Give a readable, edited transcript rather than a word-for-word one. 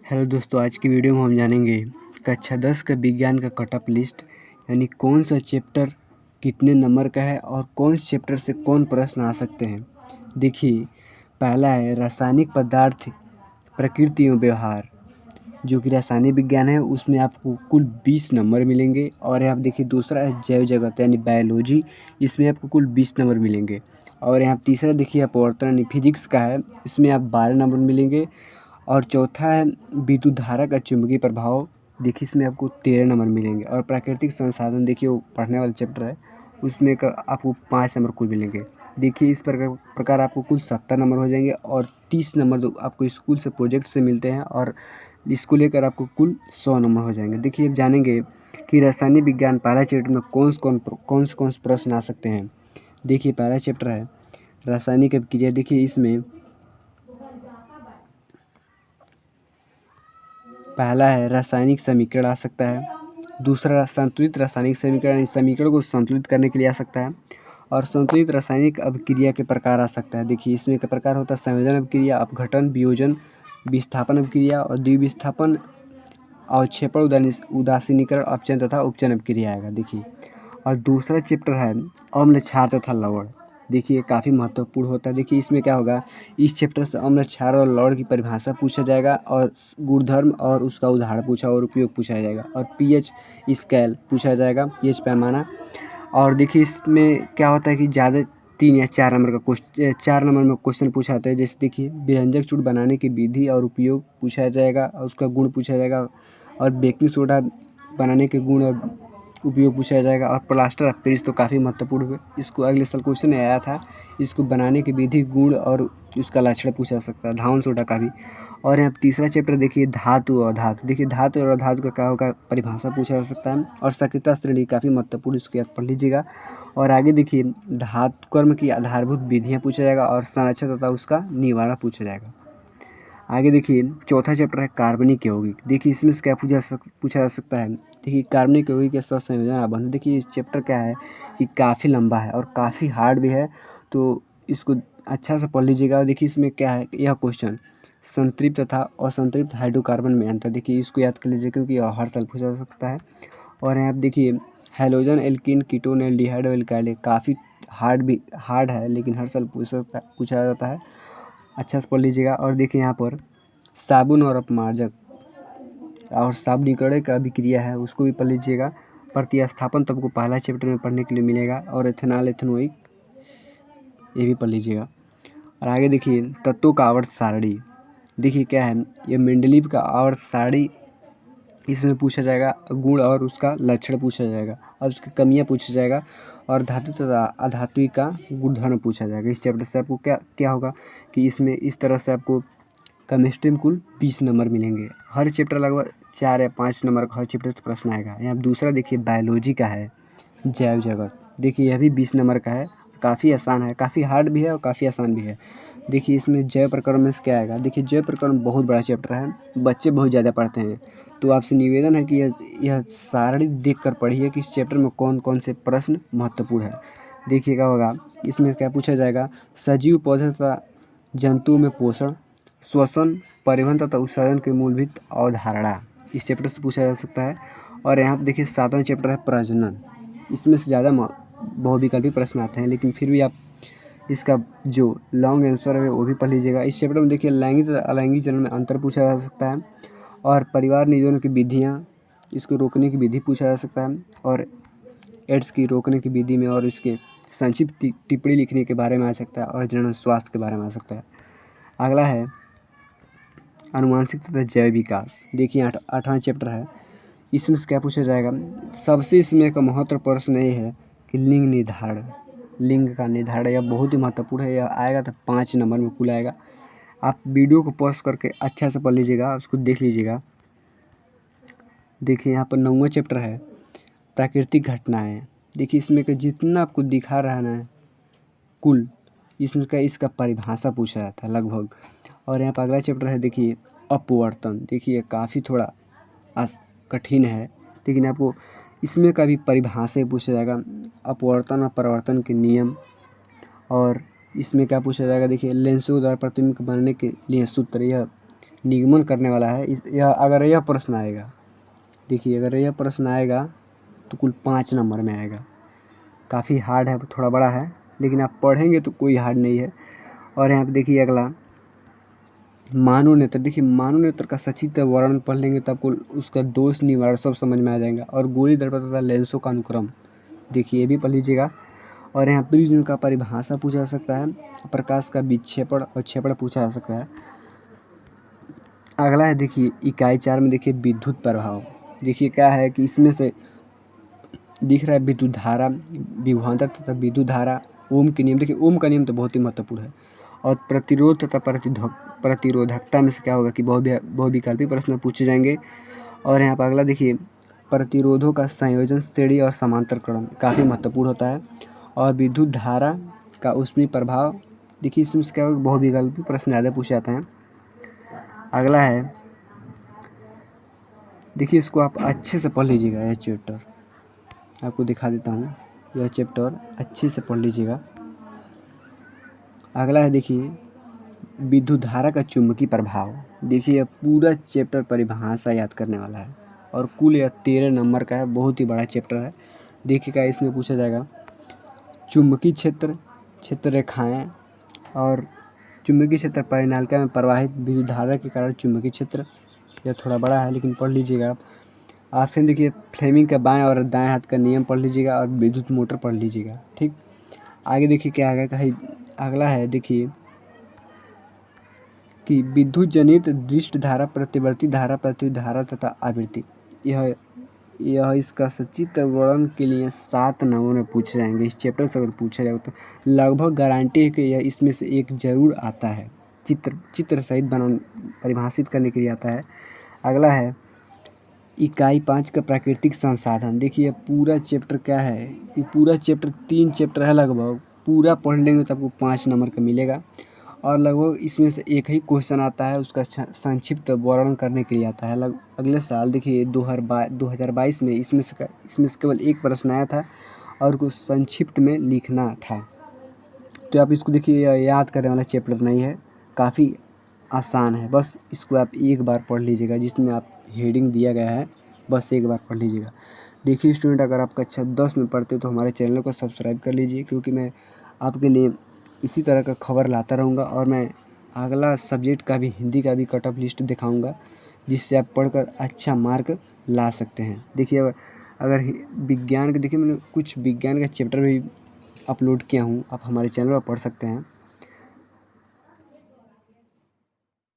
Hello दोस्तों, आज की वीडियो में हम जानेंगे कक्षा 10 का विज्ञान का कटऑफ लिस्ट, यानी कौन सा चैप्टर कितने नंबर का है और कौन से चैप्टर से कौन प्रश्न आ सकते हैं। देखिए, पहला है रासायनिक पदार्थ, प्रकृति एवं व्यवहार, जो कि रासायनिक विज्ञान है। उसमें आपको कुल 20 नंबर मिलेंगे। और यहाँ देखिए दूसरा है जैव जगत यानी बायोलॉजी, इसमें आपको कुल 20 नंबर मिलेंगे। और यहाँ तीसरा देखिए अपवर्तन यानी फिजिक्स का है, इसमें आप 12 नंबर मिलेंगे। और चौथा है विद्युत धारा का चुंबकीय प्रभाव, देखिए इसमें आपको 13 नंबर मिलेंगे। और प्राकृतिक संसाधन देखिए वो पढ़ने वाला चैप्टर है, उसमें आपको 5 नंबर कुल मिलेंगे। देखिए इस प्रकार आपको कुल 70 नंबर हो जाएंगे। और 30 नंबर तो आपको स्कूल से प्रोजेक्ट से मिलते हैं, और इसको लेकर आपको कुल 100 नंबर हो जाएंगे। देखिए अब जानेंगे कि रासायनिक विज्ञान पहला चैप्टर में कौन से प्रश्न आ सकते हैं। देखिए पहला चैप्टर है रासायनिक अभिक्रिया। देखिए इसमें पहला है रासायनिक समीकरण आ सकता है। दूसरा संतुलित रासायनिक समीकरण, इस समीकरण को संतुलित करने के लिए आ सकता है। और संतुलित रासायनिक अभिक्रिया के प्रकार आ सकता है। देखिए इसमें के प्रकार होता है संयोजन अभिक्रिया, अपघटन, वियोजन, विस्थापन अभिक्रिया और द्विविस्थापन, अवक्षेपण, उदासीनीकरण, अपचयन तथा उपचयन अभिक्रिया आएगा। देखिए और दूसरा चैप्टर है अम्ल, क्षार तथा लवण। देखिए काफ़ी महत्वपूर्ण होता है। देखिए इसमें क्या होगा, इस चैप्टर से अम्ल, क्षार और लवण की परिभाषा पूछा जाएगा, और गुणधर्म और उसका उदाहरण पूछा और उपयोग पूछा जाएगा। और पीएच स्केल पूछा जाएगा, पीएच पैमाना। और देखिए इसमें क्या होता है कि ज़्यादा 3 या 4 नंबर का 4 नंबर में क्वेश्चन पूछा जाता है। जैसे देखिए विरंजक चूर्ण बनाने की विधि और उपयोग पूछा जाएगा, और उसका गुण पूछा जाएगा। और बेकिंग सोडा बनाने के गुण और उपयोग पूछा जाएगा। और प्लास्टर ऑफ पेरिस तो काफ़ी महत्वपूर्ण है, इसको अगले साल क्वेश्चन में आया था। इसको बनाने की विधि, गुण और उसका लक्षण पूछा जा सकता है, धावन सोडा का भी। और यहाँ तीसरा चैप्टर देखिए धातु और अधातु। देखिए धातु और अधातु का क्या होगा, परिभाषा पूछा जा सकता है। और सक्रियता श्रेणी काफ़ी महत्वपूर्ण, इसको याद पढ़ लीजिएगा। और आगे देखिए धातु कर्म की आधारभूत विधियाँ पूछा जाएगा, और संरक्षण तथा उसका निवारण पूछा जाएगा। आगे देखिए चौथा चैप्टर है कार्बनिक यौगिक। देखिए इसमें से क्या पूछा जा सकता है। देखिए कार्बनिक यौगिक के सहसंयोजन आबंध। देखिए इस चैप्टर क्या है कि काफ़ी लंबा है और काफ़ी हार्ड भी है, तो इसको अच्छा से पढ़ लीजिएगा। देखिए इसमें क्या है, यह क्वेश्चन संतृप्त तथा असंतृप्त हाइड्रोकार्बन में अंतर, देखिए इसको याद कर लीजिए क्योंकि यह हर साल पूछा जा सकता है। और यहाँ देखिए हैलोजन, एल्कीन, कीटोन, एल्डिहाइड और एल्काइल काफ़ी हार्ड है, लेकिन हर साल पूछा जाता है, अच्छा से पढ़ लीजिएगा। और देखिए यहाँ पर साबुन और अपमार्जक और साबुनीकरण का अभिक्रिया है, उसको भी पढ़ लीजिएगा। प्रतिस्थापन तो आपको पहला चैप्टर में पढ़ने के लिए मिलेगा। और एथेनॉल, एथेनोइक, ये भी पढ़ लीजिएगा। और आगे देखिए तत्वों का आवर्त सारणी। देखिए क्या है, ये मेंडलीव का आवर्त सारणी, इसमें पूछा जाएगा गुण और उसका लक्षण पूछा जाएगा, और उसकी कमियां पूछा जाएगा। और धातु तथा अधातु का गुणधर्म पूछा जाएगा। इस चैप्टर से आपको क्या होगा कि इसमें इस तरह से आपको केमिस्ट्री में कुल 20 नंबर मिलेंगे। हर चैप्टर लगभग 4 या 5 नंबर का हर चैप्टर से प्रश्न आएगा। यहाँ दूसरा देखिए बायोलॉजी का है जैव जगत। देखिए यह भी 20 नंबर का है, काफ़ी आसान है, काफ़ी हार्ड भी है और काफ़ी आसान भी है। देखिए इसमें जैव प्रकरण में से क्या आएगा। देखिए जैव प्रकरण बहुत बड़ा चैप्टर है, बच्चे बहुत ज़्यादा पढ़ते हैं, तो आपसे निवेदन है कि यह सारणी देख कर पढ़िए कि इस चैप्टर में कौन कौन से प्रश्न महत्वपूर्ण है। देखिएगा होगा इसमें क्या पूछा जाएगा, सजीव पौधे तथा जंतुओं में पोषण, श्वसन, परिवहन तथा उत्सर्जन की मूलभूत अवधारणा, इस चैप्टर से पूछा जा सकता है। और यहाँ पर देखिए 7वां चैप्टर है प्रजनन। इसमें से ज़्यादा बहुविकल्पी प्रश्न आते हैं, लेकिन फिर भी आप इसका जो लॉन्ग आंसर है वो भी पढ़ लीजिएगा। इस चैप्टर में देखिए लैंगिक तथा अलैंगिक जनन में अंतर पूछा जा सकता है। और परिवार नियोजन की विधियाँ, इसको रोकने की विधि पूछा जा सकता है। और एड्स की रोकने की विधि में और इसके संक्षिप्त टिप्पणी लिखने के बारे में आ सकता है। और जनन स्वास्थ्य के बारे में आ सकता है। अगला है आनुवांशिक तथा जैव विकास। देखिए 8वां चैप्टर है, इसमें से क्या पूछा जाएगा। सबसे इसमें का महत्व प्रश्न ये है कि लिंग का निर्धारण, यह बहुत ही महत्वपूर्ण है। यह आएगा तो 5 नंबर में कुल आएगा। आप वीडियो को पॉज करके अच्छा से पढ़ लीजिएगा, उसको देख लीजिएगा। देखिए यहाँ पर 9वां चैप्टर है प्राकृतिक घटनाएं। देखिए इसमें का जितना आपको दिखा रहा है ना कुल, इसमें का इसका परिभाषा पूछा जाता है लगभग। और यहाँ पर अगला चैप्टर है देखिए अपवर्तन। देखिए काफ़ी थोड़ा कठिन है, लेकिन आपको इसमें का भी परिभाषा पूछा जाएगा, अपवर्तन और परावर्तन के नियम। और इसमें क्या पूछा जाएगा, देखिए लेंसों द्वारा प्रतिबिंब बनने के लिए सूत्र, यह निगमन करने वाला है। यह अगर यह प्रश्न आएगा, देखिए अगर यह प्रश्न आएगा तो कुल 5 नंबर में आएगा। काफ़ी हार्ड है, थोड़ा बड़ा है, लेकिन आप पढ़ेंगे तो कोई हार्ड नहीं है। और यहाँ पे देखिए अगला मानव नेत्र। देखिए मानव नेत्र का सचित्र वर्णन पढ़ लेंगे तो आपको उसका दोष निवारण सब समझ में आ जाएगा। और गोली दर्पण तथा लेंसों का अनुक्रम, देखिए ये भी पढ़ लीजिएगा। और यहाँ प्रिज्म का परिभाषा पूछा जा सकता है, प्रकाश का विक्षेपण और क्षेपण पूछा जा सकता है। अगला है देखिए इकाई 4 में देखिए विद्युत प्रभाव। देखिए क्या है कि इसमें से दिख रहा है विद्युत धारा, विभवांतर तथा विद्युत धारा, ओम के नियम। देखिए ओम का नियम तो बहुत ही महत्वपूर्ण है। और प्रतिरोध तथा प्रतिरोधकता में से क्या होगा कि बहुविकल्पी प्रश्न पूछे जाएंगे। और यहाँ पर अगला देखिए प्रतिरोधों का संयोजन, श्रेणी और समांतर क्रम काफ़ी महत्वपूर्ण होता है। और विद्युत धारा का ऊष्मीय प्रभाव, देखिए इसमें से क्या होगा बहुविकल्पी प्रश्न ज़्यादा पूछे जाते हैं। अगला है देखिए इसको आप अच्छे से पढ़ लीजिएगा, यह चैप्टर आपको दिखा देता हूँ, यह चैप्टर अच्छे से पढ़ लीजिएगा। अगला है देखिए विद्युत धारा का चुंबकीय प्रभाव। देखिए पूरा चैप्टर परिभाषा याद करने वाला है और कुल यह 13 नंबर का है, बहुत ही बड़ा चैप्टर है। देखिएगा इसमें पूछा जाएगा चुंबकीय क्षेत्र, क्षेत्र रेखाएँ और चुंबकीय क्षेत्र परिनालिका में प्रवाहित विद्युत धारा के कारण चुंबकीय क्षेत्र। यह थोड़ा बड़ा है लेकिन पढ़ लीजिएगा आप। ऑप्शन देखिए फ्लेमिंग का बाएं और दाएं हाथ का नियम पढ़ लीजिएगा और विद्युत मोटर पढ़ लीजिएगा। ठीक, आगे देखिए क्या आएगा कहीं। अगला है देखिए कि विद्युत जनित दृष्ट धारा, प्रतिवर्ती धारा तथा आवृत्ति। यह इसका सचित्र वर्णन के लिए 7 नंबर में पूछे जाएंगे। इस चैप्टर से अगर पूछा जाए तो लगभग गारंटी है कि यह इसमें से एक जरूर आता है, चित्र सहित परिभाषित करने के लिए आता है। अगला है इकाई 5 का प्राकृतिक संसाधन। देखिए पूरा चैप्टर क्या है, ये पूरा चैप्टर 3 चैप्टर है, लगभग पूरा पढ़ लेंगे तो आपको 5 नंबर का मिलेगा। और लगभग इसमें से एक ही क्वेश्चन आता है, उसका संक्षिप्त वर्णन करने के लिए आता है। अगले साल देखिए 2022 में इसमें से केवल एक प्रश्न आया था और कुछ संक्षिप्त में लिखना था। तो आप इसको देखिए याद करने वाला चैप्टर नहीं है, काफ़ी आसान है, बस इसको आप एक बार पढ़ लीजिएगा। जिसमें आप हेडिंग दिया गया है बस एक बार पढ़ लीजिएगा। देखिए स्टूडेंट, अगर आप कक्षा 10 में पढ़ते तो हमारे चैनल को सब्सक्राइब कर लीजिए, क्योंकि मैं आपके लिए इसी तरह का खबर लाता रहूँगा। और मैं अगला सब्जेक्ट का भी, हिंदी का भी कट ऑफ लिस्ट दिखाऊँगा, जिससे आप पढ़कर अच्छा मार्क ला सकते हैं। देखिए अगर विज्ञान के, देखिए मैंने कुछ विज्ञान का चैप्टर भी अपलोड किया हूँ, आप हमारे चैनल पर पढ़ सकते हैं।